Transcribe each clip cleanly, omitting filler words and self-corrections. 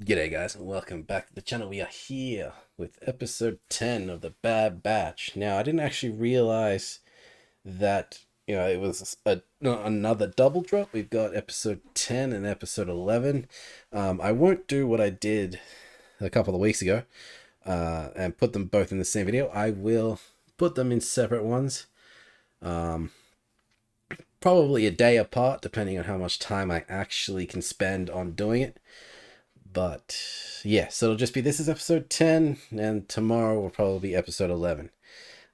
G'day guys and welcome back to the channel. We are here with episode 10 of the Bad Batch. Now I didn't actually realize that it was another double drop. We've got episode 10 and episode 11. I won't do what I did a couple of weeks ago and put them both in the same video. I will put them in separate ones, probably a day apart depending on how much time I actually can spend on doing it. But yeah, so it'll just be, this is episode 10 and tomorrow will probably be episode 11.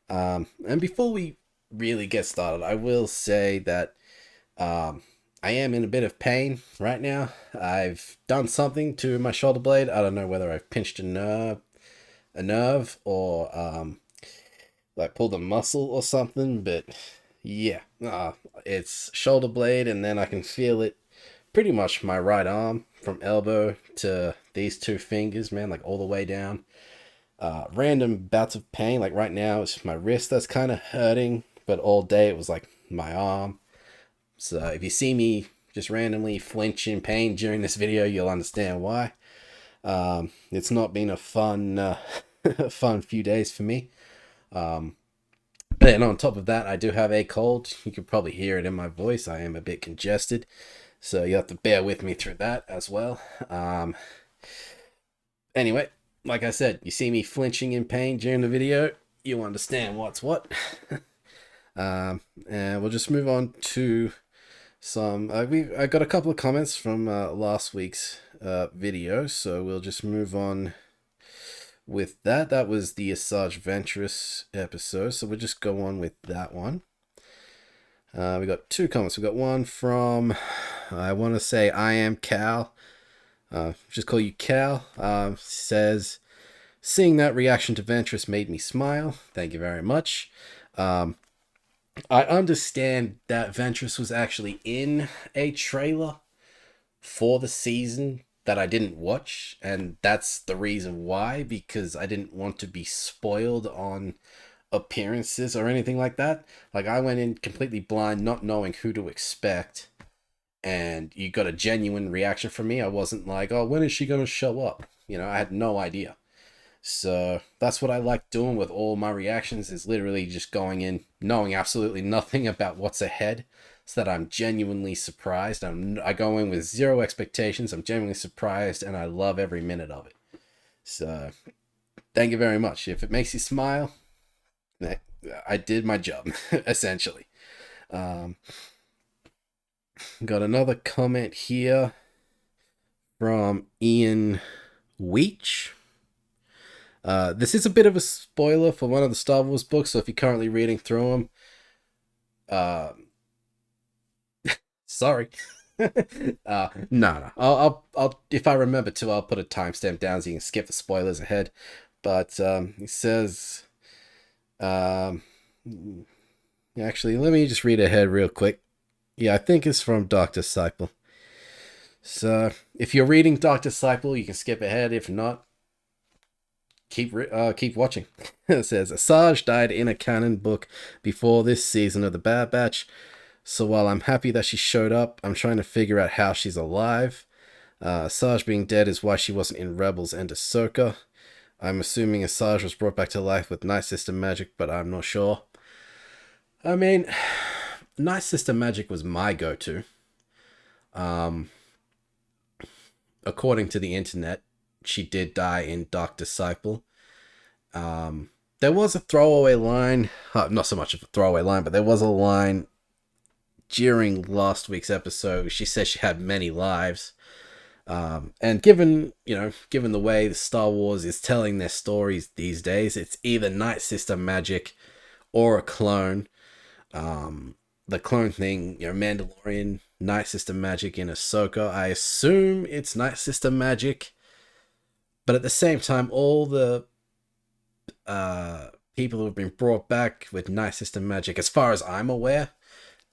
And before we really get started, I will say that I am in a bit of pain right now. I've done something to my shoulder blade. I don't know whether I've pinched a nerve or like pulled a muscle or something, but yeah, it's shoulder blade, and then I can feel it pretty much my right arm from elbow to these two fingers, man, like all the way down. Random bouts of pain, like right now it's my wrist that's kind of hurting, but all day it was like my arm. So if you see me just randomly flinch in pain during this video, you'll understand why. It's not been a fun fun few days for me. And on top of that, I do have a cold. You can probably hear it in my voice. I am a bit congested, so you have to bear with me through that as well. Anyway, like I said, you see me flinching in pain during the video, you understand what's what. And we'll just move on to some. I got a couple of comments from last week's video, so we'll just move on with that. That was the Asajj Ventress episode, so we'll just go on with that one. We got two comments. We got one from, I want to say I am Cal. Just call you Cal. Says, seeing that reaction to Ventress made me smile. Thank you very much. I understand that Ventress was actually in a trailer for the season that I didn't watch, and that's the reason why, because I didn't want to be spoiled on appearances or anything like that. Like, I went in completely blind, not knowing who to expect, and you got a genuine reaction from me. I wasn't like, oh, when is she gonna show up? I had no idea. So that's what I like doing with all my reactions, is literally just going in knowing absolutely nothing about what's ahead, so that I'm genuinely surprised. I go in with zero expectations. I'm genuinely surprised, and I love every minute of it. So thank you very much. If it makes you smile, I did my job, essentially. Got another comment here from Ian Weech. This is a bit of a spoiler for one of the Star Wars books, so if you're currently reading through them, sorry. No. I'll if I remember to, I'll put a timestamp down so you can skip the spoilers ahead. But he says, actually, let me just read ahead real quick. Yeah, I think it's from Dr. Disciple. So if you're reading Dr. Disciple, you can skip ahead. If not, keep watching. It says, Asajj died in a canon book before this season of the Bad Batch. So while I'm happy that she showed up, I'm trying to figure out how she's alive. Asajj being dead is why she wasn't in Rebels and Ahsoka. I'm assuming Asajj was brought back to life with Night System magic, but I'm not sure. I mean, Night System magic was my go-to. According to the internet, she did die in Dark Disciple. There was a throwaway line, not so much of a throwaway line, but there was a line during last week's episode. She says she had many lives. And given the way the Star Wars is telling their stories these days, it's either Night System magic or a clone. The clone thing, Mandalorian, Night System magic in Ahsoka. I assume it's Night System magic. But at the same time, all the people who have been brought back with Night System magic, as far as I'm aware,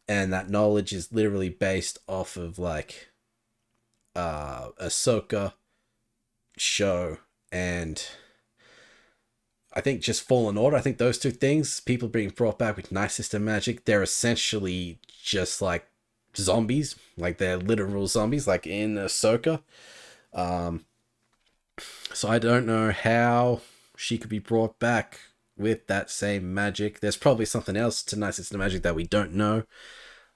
and that knowledge is literally based off of like Ahsoka show and I think just Fallen Order. I think those two things, people being brought back with Night System magic, they're essentially just like zombies, like they're literal zombies, like in Ahsoka. So I don't know how she could be brought back with that same magic. There's probably something else to Night Sister Magic that we don't know.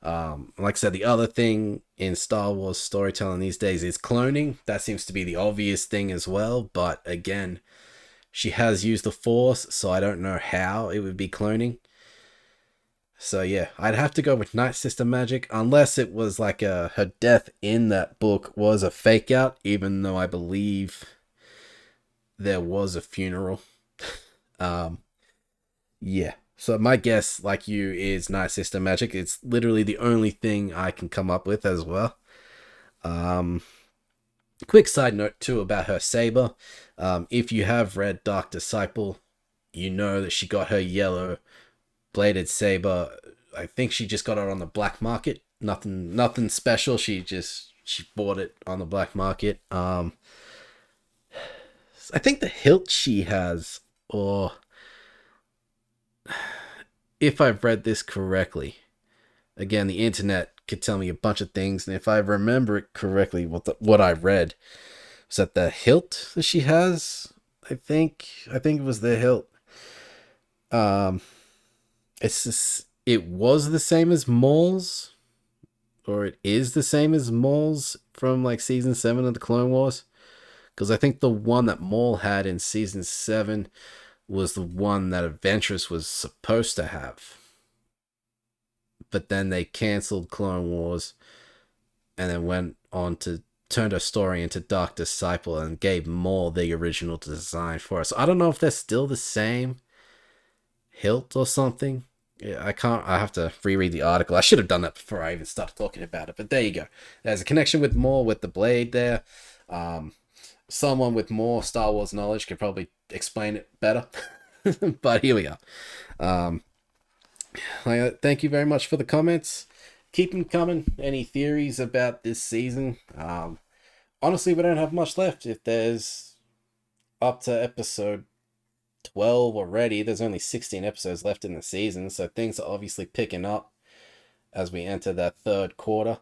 Like I said, the other thing in Star Wars storytelling these days is cloning. That seems to be the obvious thing as well. But again, she has used the Force, so I don't know how it would be cloning. So yeah, I'd have to go with Night Sister Magic, unless it was like her death in that book was a fake out, even though I believe there was a funeral. Um, yeah. So my guess, like you, is Night Sister Magic. It's literally the only thing I can come up with as well. Um, quick side note too about her saber. If you have read Dark Disciple, you know that she got her yellow bladed saber. I think she just got it on the black market. Nothing special. She bought it on the black market. I think the hilt she has, or if I've read this correctly, again, the internet could tell me a bunch of things, and if I remember it correctly, what I read was that the hilt that she has. I think it was the hilt. Um, it was the same as Maul's, or it is the same as Maul's from like season 7 of the Clone Wars. Because I think the one that Maul had in season 7 was the one that Ventress was supposed to have. But then they cancelled Clone Wars and then went on to turn her story into Dark Disciple and gave Maul the original design for it. So I don't know if they're still the same hilt or something. Yeah, I can't. I have to reread the article. I should have done that before I even started talking about it. But there you go. There's a connection with Maul with the blade there. Someone with more Star Wars knowledge could probably explain it better. But here we are. Thank you very much for the comments. Keep them coming. Any theories about this season? Honestly, we don't have much left. If there's up to episode 12 already, there's only 16 episodes left in the season, so things are obviously picking up as we enter that third quarter.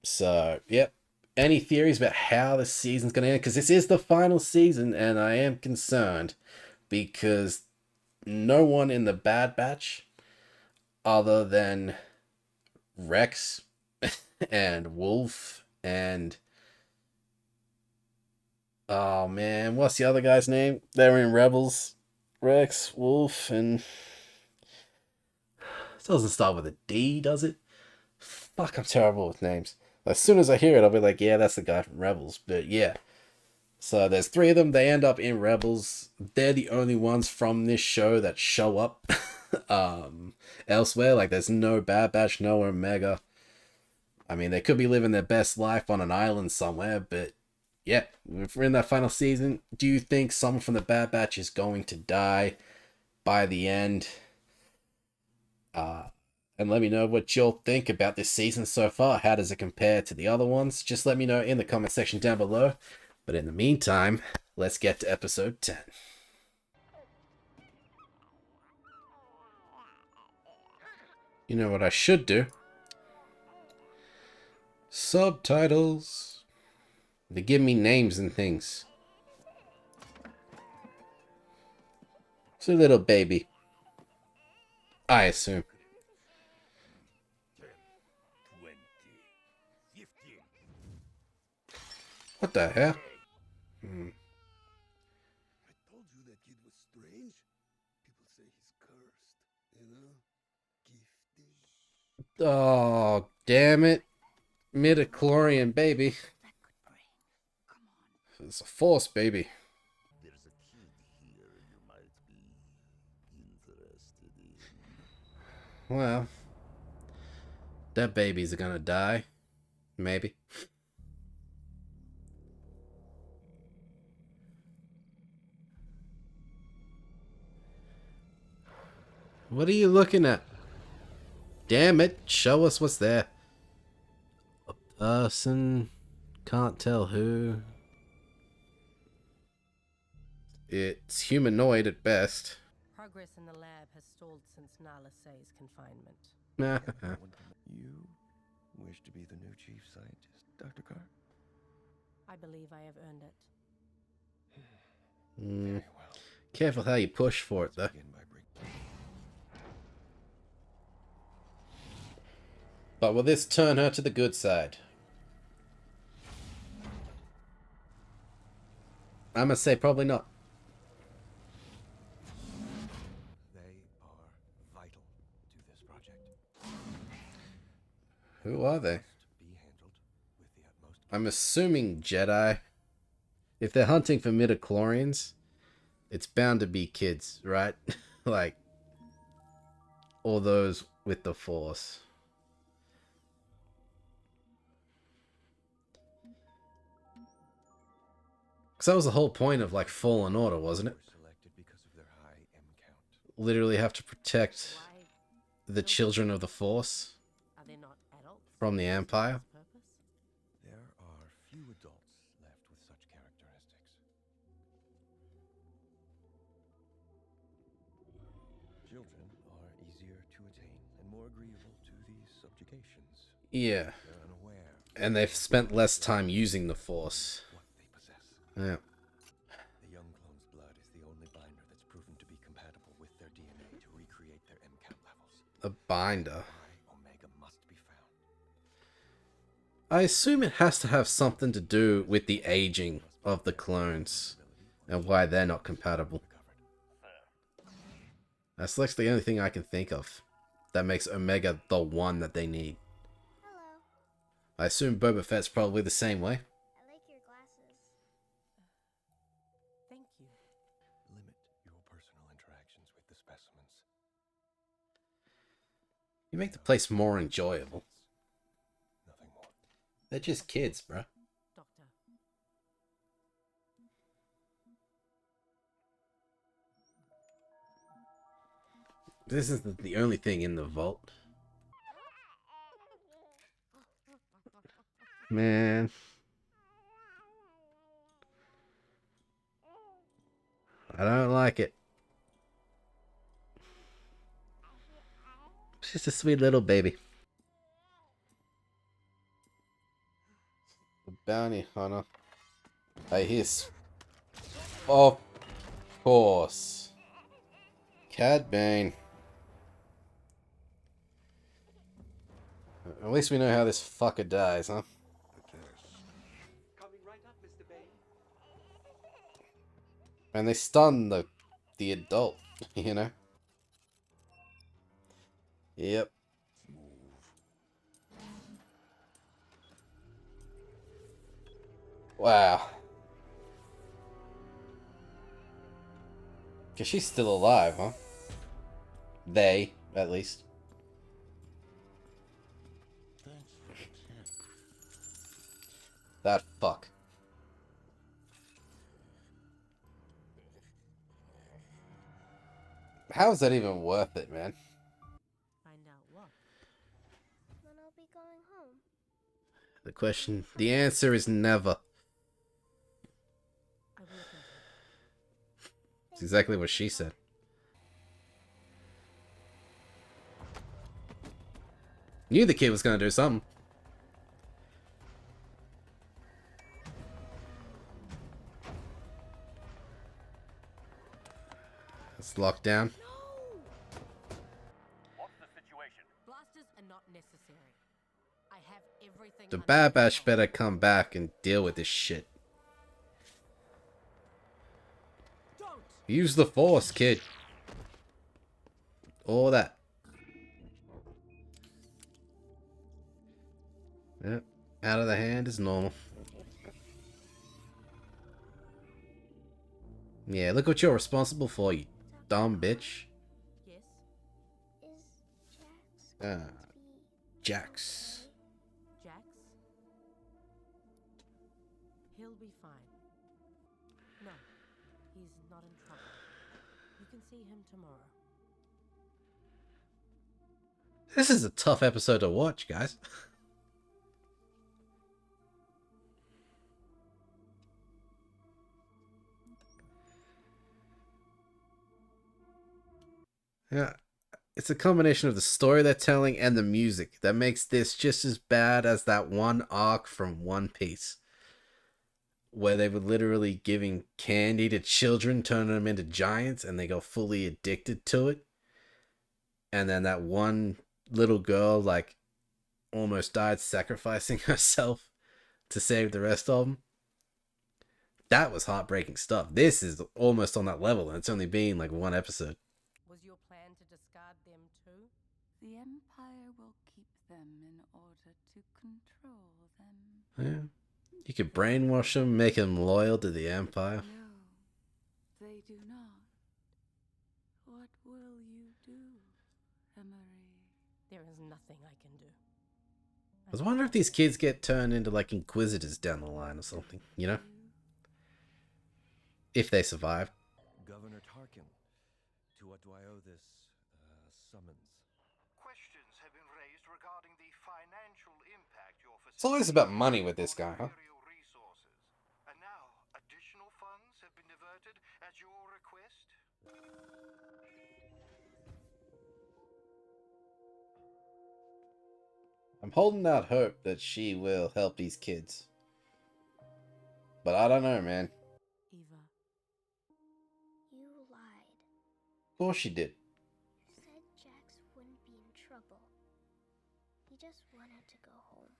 So, yep. Any theories about how the season's going to end? Because this is the final season, and I am concerned because no one in the Bad Batch, other than Rex and Wolf and oh man, what's the other guy's name? They're in Rebels. Rex, Wolf, and it doesn't start with a D, does it? Fuck, I'm terrible with names. As soon as I hear it, I'll be like, yeah, that's the guy from Rebels. But yeah. So there's 3 of them. They end up in Rebels. They're the only ones from this show that show up elsewhere. Like there's no Bad Batch, no Omega. I mean, they could be living their best life on an island somewhere, but yeah, if we're in that final season, do you think someone from the Bad Batch is going to die by the end? And let me know what you'll think about this season so far. How does it compare to the other ones? Just let me know in the comment section down below. But in the meantime, let's get to episode 10. You know what I should do? Subtitles. They give me names and things. It's a little baby. I assume. 10, 20, 15. What the hell? I told you that kid was strange. People say he's cursed, gifted. Oh, damn it. Midichlorian baby. That could bring. Come on. It's a force baby. There's a kid here you might be interested in. Well, that baby's gonna die. Maybe. What are you looking at? Damn it, show us what's there. A person. Can't tell who. It's humanoid at best. Progress in the lab has stalled since Nala Say's confinement. You wish to be the new chief scientist, Dr. Carr? I believe I have earned it. Mm. Very well. Careful how you push for it, though. Begin by breaking. But will this turn her to the good side? I'm gonna say probably not. They are vital to this project. Who are they? Must be handled with the utmost. I'm assuming Jedi. If they're hunting for midichlorians, it's bound to be kids, right? Like, or those with the Force. Because that was the whole point of, like, Fallen Order, wasn't it? Were selected because of their high M count. Literally have to protect Why? the children of the Force Are they not adults? from the Empire. Purpose? There are few adults left with such characteristics. Children are easier to attain and more agreeable to these subjugations. Yeah. They're unaware And they've spent less time using the Force. of what they possess. Yeah. The young clone's blood is the only binder that's proven to be compatible with their DNA to recreate their M count levels. A binder. High Omega must be found. I assume it has to have something to do with the aging of the clones and why they're not compatible. That's like the only thing I can think of that makes Omega the one that they need. Hello. I assume Boba Fett's probably the same way. I like your glasses. Thank you. Limit your personal interactions with the specimens. You make the place more enjoyable. Nothing more. They're just kids, bruh. Doctor. This isn't the only thing in the vault. Man. I don't like it. She's just a sweet little baby. The bounty hunter. Hey, he's... Of course. Cad Bane. At least we know how this fucker dies, huh? Coming right up, Mr. Bane. And they stun the adult, you know? Yep. Wow. Cause she's still alive, huh? They, at least. That fuck. How is that even worth it, man? Find out what? When I'll be going home. The answer is never. I will look into it. It's exactly what she said. Knew the kid was gonna do something. It's locked down. What's the situation? Blasters are not necessary. I have everything. The under Bad Batch control. better come back and deal with this shit. Don't. Use the Force, kid. All that. Yep. Out of the hand is normal. Yeah, look what you're responsible for, you dumb bitch. Yes. Is Jax Ah, going to be Jax. Jax. He'll be fine. No, he's not in trouble. You can see him tomorrow. This is a tough episode to watch, guys. Yeah, it's a combination of the story they're telling and the music that makes this just as bad as that one arc from One Piece. where they were literally giving candy to children, turning them into giants, and they got fully addicted to it. And then that one little girl, like, almost died sacrificing herself to save the rest of them. That was heartbreaking stuff. This is almost on that level, and it's only been like one episode. Was your plan to discard them too? The Empire will keep them in order to control them. Yeah. You could brainwash them, make them loyal to the Empire. No, they do not. What will you do, Emery? There is nothing I can do. I was wondering if these kids get turned into like Inquisitors down the line or something, you know? If they survive. Governor Tarkin, to what do I owe this, summons? Questions have been raised regarding the financial impact your It's always about money with this guy, huh? Imperial resources. And now, additional funds have been diverted at your request? I'm holding out hope that she will help these kids. But I don't know, man. Eva, You lied. Of course she did. You said Jax wouldn't be in trouble. He just wanted to go home.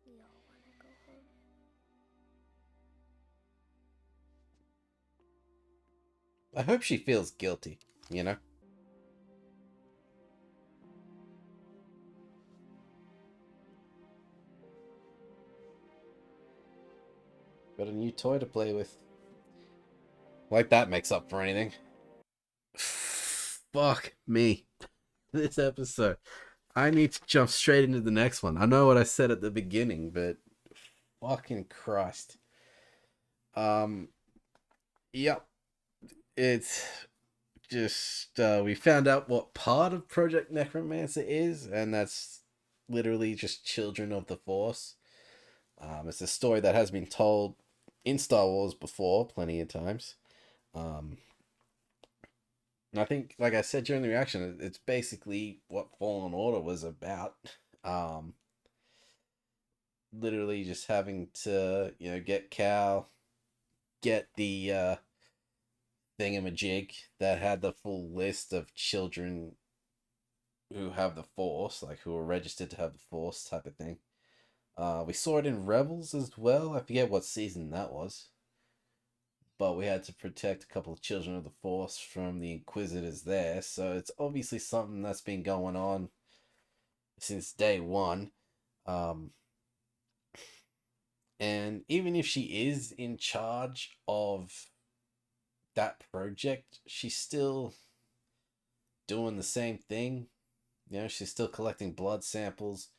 We all want to go home. I hope she feels guilty, you know? Got a new toy to play with. Like that makes up for anything. Fuck me. This episode. I need to jump straight into the next one. I know what I said at the beginning, but fucking Christ. Yep. It's just we found out what part of Project Necromancer is, and that's literally just Children of the Force. It's a story that has been told in Star Wars before, plenty of times. And I think, like I said during the reaction, it's basically what Fallen Order was about. Literally just having to, get Cal, get the thingamajig that had the full list of children who have the Force, like who are registered to have the Force type of thing. We saw it in Rebels as well. I forget what season that was. But we had to protect a couple of Children of the Force from the Inquisitors there. So it's obviously something that's been going on since day one. And even if she is in charge of that project, she's still doing the same thing. She's still collecting blood samples.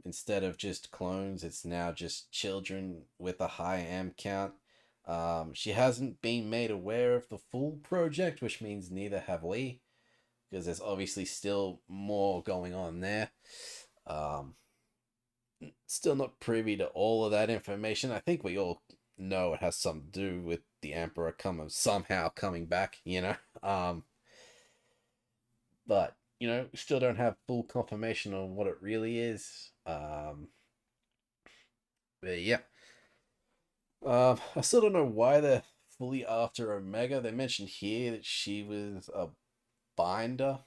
Instead of just clones, it's now just children with a high M count. She hasn't been made aware of the full project, which means neither have we, because there's obviously still more going on there. Still not privy to all of that information. I think we all know it has something to do with the Emperor somehow coming back, but we still don't have full confirmation on what it really is. But yeah. I still don't know why they're fully after Omega. They mentioned here that she was a binder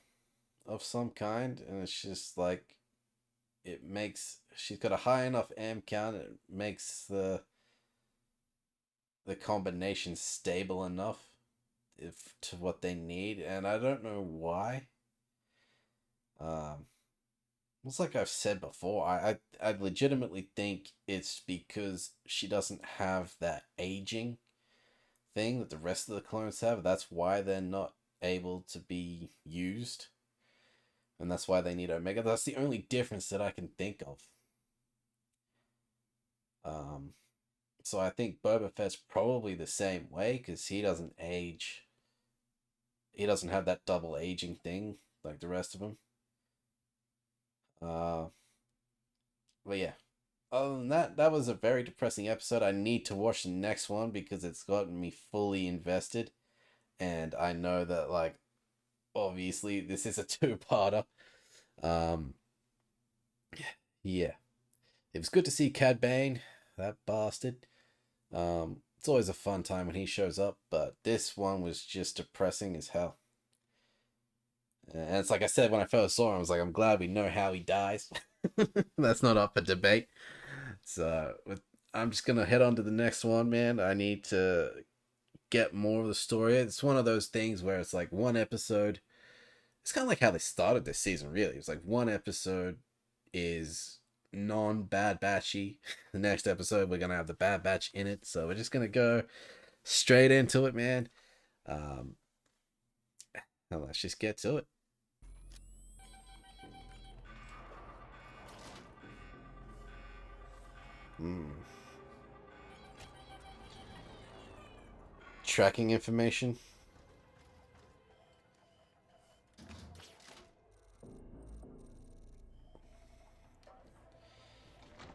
of some kind, and it's just like she's got a high enough M count. It makes the combination stable enough to what they need, and I don't know why. It's like I've said before, I legitimately think it's because she doesn't have that aging thing that the rest of the clones have. That's why they're not able to be used. And that's why they need Omega. That's the only difference that I can think of. So I think Boba Fett's probably the same way, because he doesn't age. He doesn't have that double aging thing like the rest of them. But yeah, other than that was a very depressing episode. I need to watch the next one because it's gotten me fully invested, and I know that, like, obviously this is a two-parter. Yeah, it was good to see Cad Bane. that bastard. It's always a fun time when he shows up, but this one was just depressing as hell. And it's like I said when I first saw him, I was like, I'm glad we know how he dies. That's not up for debate. So I'm just gonna head on to the next one, man. I need to get more of the story. It's one of those things where it's like one episode. It's kind of like how they started this season, really. It's like one episode is non-Bad Batchy. The next episode, we're going to have the Bad Batch in it. So we're just going to go straight into it, man. And let's just get to it. Tracking information.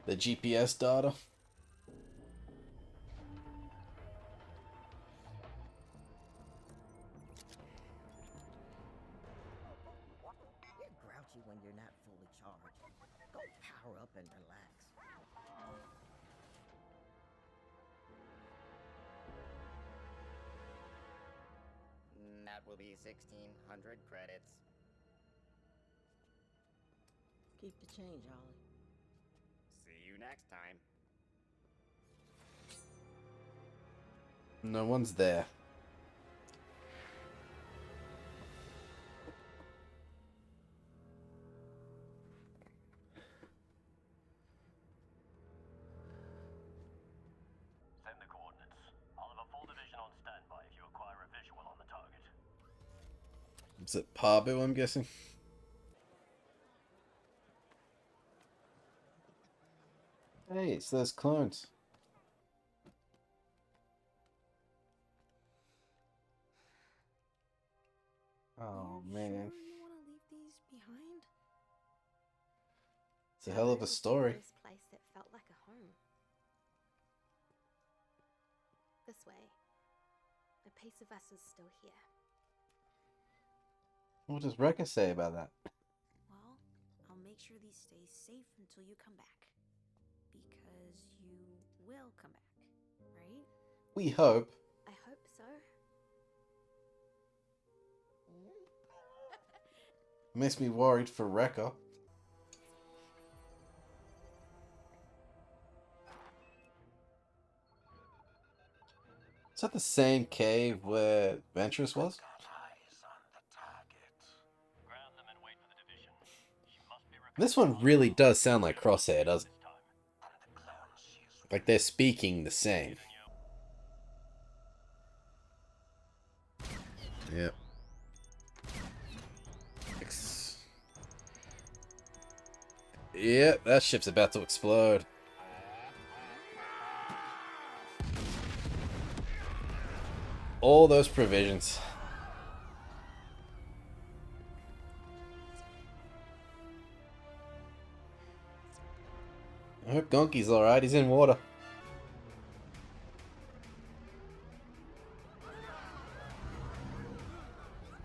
The GPS data. You're grouchy when you're not fully charged. Go power up and relax. That will be 1,600 credits. Keep the change, Ollie. See you next time. No one's there. Send the coordinates. I'll have a full division on standby if you acquire a visual on the target. Is it Pabu, I'm guessing? Hey, it's those clones. Oh, man. Sure you want to leave these behind? It's a hell of a story. This place that felt like a home. This way. A piece of us is still here. What does Rekka say about that? Well, I'll make sure these stay safe until you come back. Because you will come back, right? We hope. I hope so. Makes me worried for Rekka. Is that the same cave where Ventress was? This one really does sound like Crosshair, doesn't it? Like they're speaking the same. Yep. Yep, that ship's about to explode. All those provisions. I hope Gonki's alright, he's in water.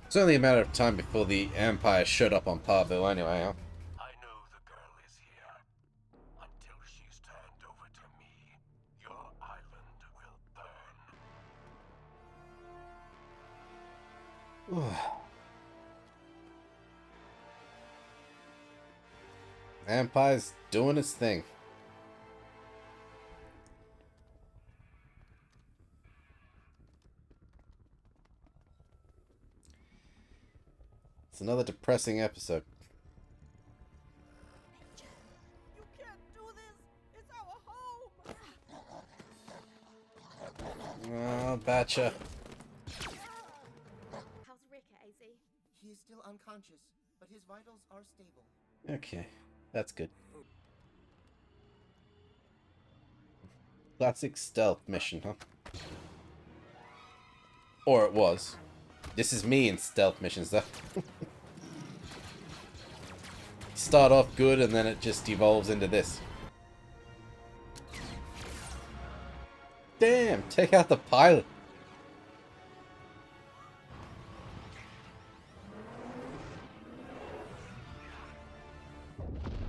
It's only a matter of time before the Empire showed up on Parville anyway, huh? I know the girl is here. Until she's turned over to me, your island will burn. Empire's doing its thing. It's another depressing episode. You can't do this! It's our home! Oh, Batcha. How's Rekka, AZ? He is still unconscious, but his vitals are stable. Okay, that's good. Classic stealth mission, huh? Or it was. This is me in stealth missions, though. Start off good, and then it just evolves into this. Damn, take out the pilot.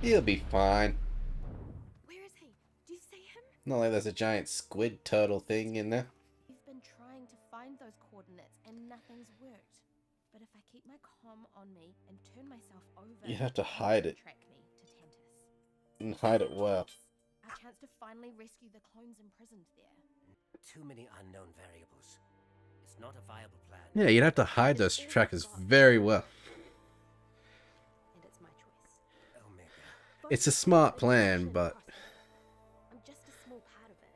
He'll be fine. Where is he? Do you see him? Not like there's a giant squid turtle thing in there. We've been trying to find those coordinates and nothing's worked. But if I keep my comm on me and turn myself over, You have to hide it. track me to Tantus. And hide it well. Our chance to finally rescue the clones imprisoned there. Too many unknown variables. It's not a viable plan. Yeah, you'd have to hide those trackers very well. And it's my choice. Omega. It's a smart plan, but I'm just a small part of it.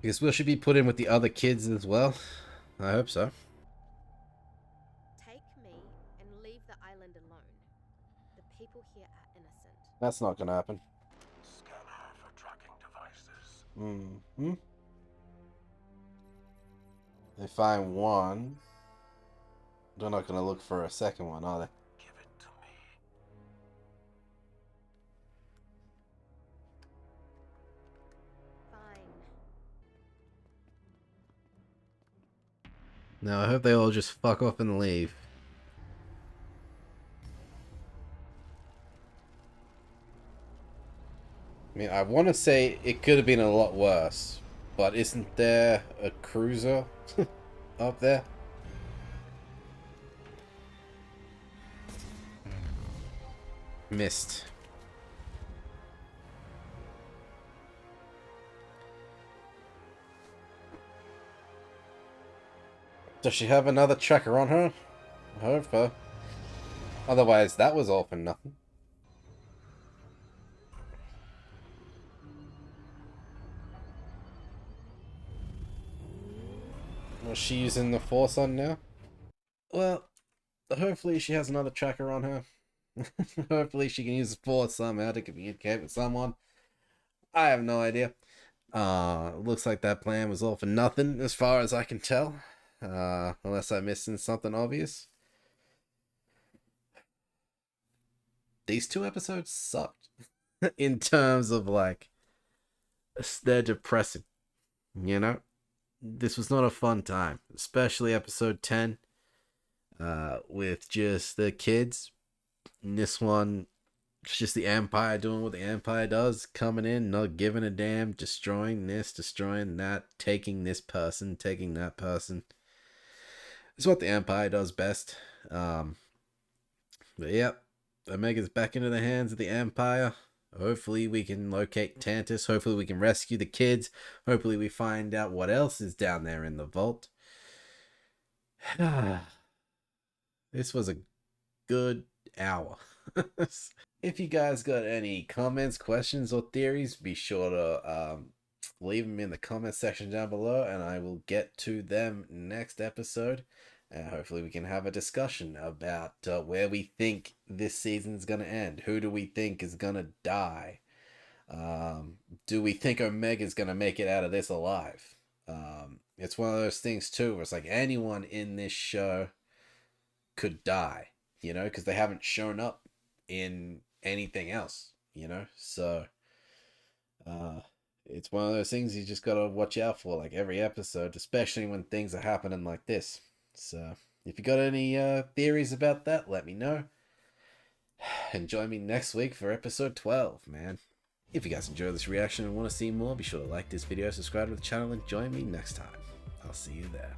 because will she be put in with the other kids as well? I hope so. Take me and leave the island alone. The people here are innocent. That's not gonna happen. Scan her for tracking devices. Mm-hmm. They find one. They're not gonna look for a second one, are they? Give it to me. Fine. No, I hope they all just fuck off and leave. I mean, I want to say it could have been a lot worse, but isn't there a cruiser up there? Missed. Does she have another tracker on her? I hope so. Otherwise, that was all for nothing. Was she using the Force on now? Well, hopefully she has another tracker on her. Hopefully she can use the Force somehow to communicate with someone. I have no idea. Looks like that plan was all for nothing as far as I can tell. Unless I'm missing something obvious. These 2 episodes sucked. In terms of, like, they're depressing. You know? This was not a fun time. Especially episode 10. With just the kids. And this one, it's just the Empire doing what the Empire does. Coming in, not giving a damn. Destroying this, destroying that. Taking this person, taking that person. It's what the Empire does best. But yep. Omega's back into the hands of the Empire. Hopefully we can locate Tantus. Hopefully we can rescue the kids. Hopefully we find out what else is down there in the vault. This was a good hour. If you guys got any comments, questions, or theories, be sure to leave them in the comment section down below, and I will get to them next episode. And hopefully we can have a discussion about where we think this season's going to end. Who do we think is going to die? Do we think Omega's going to make it out of this alive? It's one of those things, too, where it's like anyone in this show could die, you know, because they haven't shown up in anything else, you know? So, it's one of those things you just got to watch out for, like, every episode, especially when things are happening like this. So, if you got any theories about that, let me know. And join me next week for episode 12, man. If you guys enjoyed this reaction and want to see more, be sure to like this video, subscribe to the channel, and join me next time. I'll see you there.